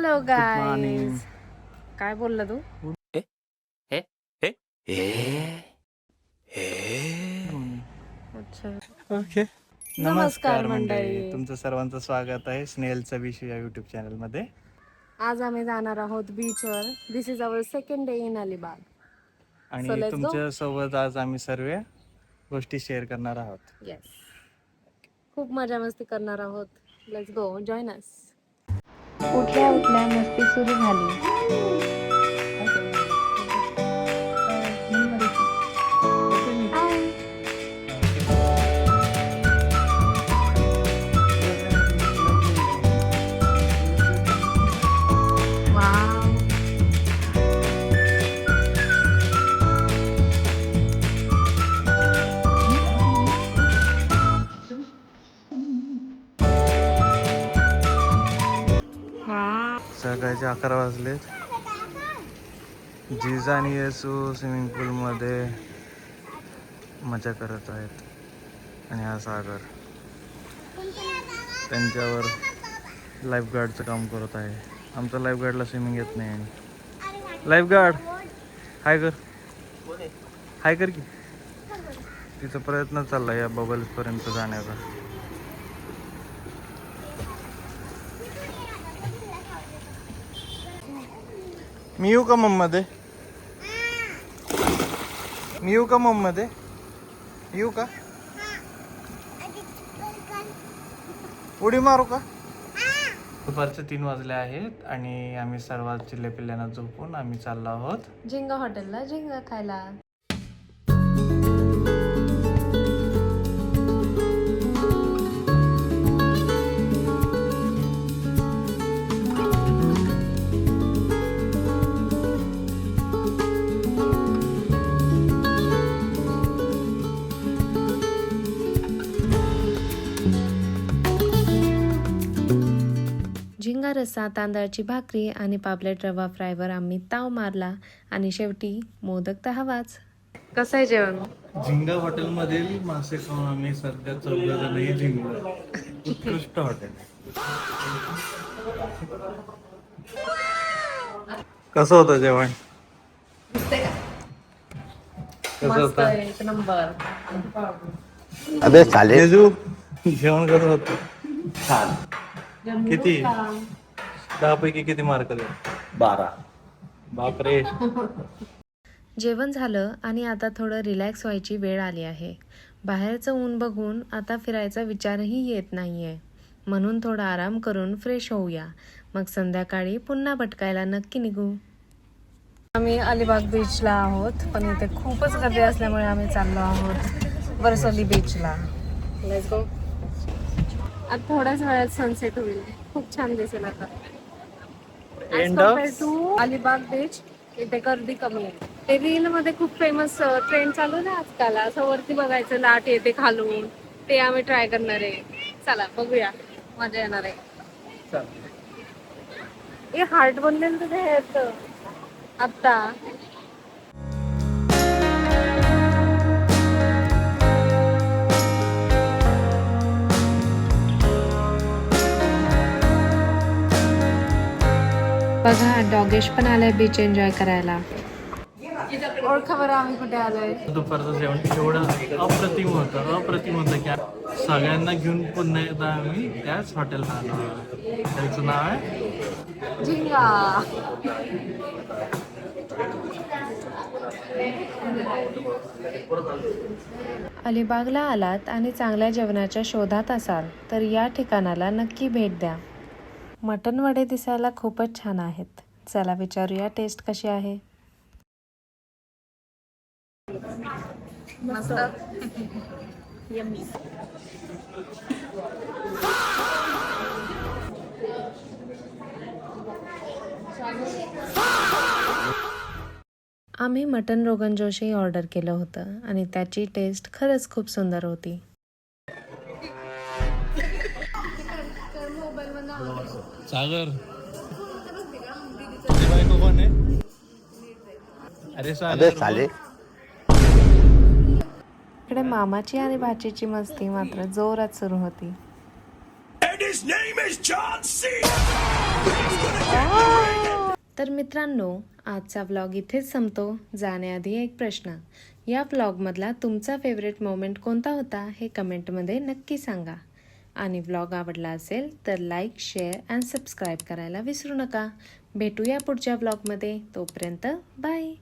Hello guys. काय बोलला तू? अच्छा. ओके. नमस्कार मंडळी. तुमचं सर्वांचं स्वागत आहे स्नेहलचा विषय या युट्यूब चॅनल मध्ये. आज आम्ही जाणार आहोत बीचवर. This is our second day in Alibag. आणि तुमच्या सोबत आज आम्ही सर्व गोष्टी शेअर करणार आहोत. येस, खूप मजा मस्ती करणार आहोत. Let's go, join us. उठल्या उठल्या मस्ती सुरू झाली. सकाळचे 11 वाजलेत. जिजा आणि येसू स्विमिंग पूल मध्ये मजा करत आहेत. आणि हा सागर त्यांच्यावर लाईफगार्डचं काम करत आहे. आमचा लाईफगार्डला स्विमिंग येत नाही. आणि लाईफगार्ड हाय कर, हाय कर की. तिचा प्रयत्न चालला या बबल्स पर्यंत जाण्याचा. मी येऊ का मम मध्ये? मी येऊ का मम मध्ये? येऊ का? उडी मारू का? दुपारचे 3 वाजले आहेत आणि आम्ही सर्वात चिल्लेपिल्ल्यांना झोपून आम्ही चाललो आहोत झिंगा हॉटेलला झिंगा खायला. झिंगा रस्सा, तांदळाची भाकरी आणि पापलेट रवा फ्रायवर आम्ही ताव मारला. आणि शेवटी मोदक तर हवाच. कसं आहे जेवण? झिंगा हॉटेल मधील मासे खाऊन आम्ही सध्या 14 जणही जिंकलो. उत्कृष्ट हॉटेल. कसं होतं जेवण? मस्त, एक नंबर. अबे साले. जेजू जेवण कसं होतं? छान. किती? 10 पैकी किती मार्क दिले? 12. बापरे. जेवण झालं आणि आता थोडं रिलॅक्स व्हायची वेळ आली आहे. बाहेरचं ऊन बघून आता फिरायचा विचारही येत नाहीये. म्हणून थोडा आराम करून फ्रेश होऊया. मग संध्याकाळी पुन्हा भटकायला नक्की निघू. आम्ही अलिबाग बीचला आहोत, पण इथे खूपच गर्दी असल्यामुळे आम्ही चाललो आहोत वर्सोली बीचला. Let's go. आता थोड्याच वेळात सनसेट होईल. खूप छान दिसेल आता. End of? To Alibaug beach इथे गर्दी कमी आहे. ते रील मध्ये खूप फेमस ट्रेंड चालू आहे ना आजकाल, असं वरती बघायचं लाट येते खालून. ते आम्ही ट्राय करणार आहे. चला बघूया, मजा येणार आहे. हे हार्ट बनलेलं तर ते येतं आता. बघा, डॉगेश पण आलाय बीच एन्जॉय करायला. ओळखा बरं आम्ही कुठे आलोय. दुपारचं जेवण एवढं अप्रतिम होतं की सगळ्यांना घेऊन पुन्हा एकदा आम्ही त्याच हॉटेलला आलो आहोत. त्याचं नाव आहे झिंगा. अलिबागला आलात आणि चांगल्या जेवणाच्या शोधात असाल तर या ठिकाणाला नक्की भेट द्या. मटण वडे दिसायला खूपच छान आहेत. चला विचारूया टेस्ट कशी आहे. मस्त. यम्मी. आम्ही मटन रोगन जोशही ऑर्डर केलं होतं आणि त्याची टेस्ट खरंच खूप सुंदर होती. सागर बायको कोण आहे? अरे साले. इकडे मामाची आणि भाचीची मस्ती मात्र जोरात सुरू होती. And his name is John C. तर मित्रांनो, आजचा व्लॉग इथेच संपतो. जाण्याआधी एक प्रश्न, या व्लॉगमधला तुमचा फेवरेट मोमेंट कोणता होता हे कमेंटमध्ये नक्की सांगा. आणि व्लॉग आवडला असेल तर लाईक, शेअर आणि सबस्क्राईब करायला विसरू नका. भेटूया पुढच्या व्लॉगमध्ये. तोपर्यंत बाय.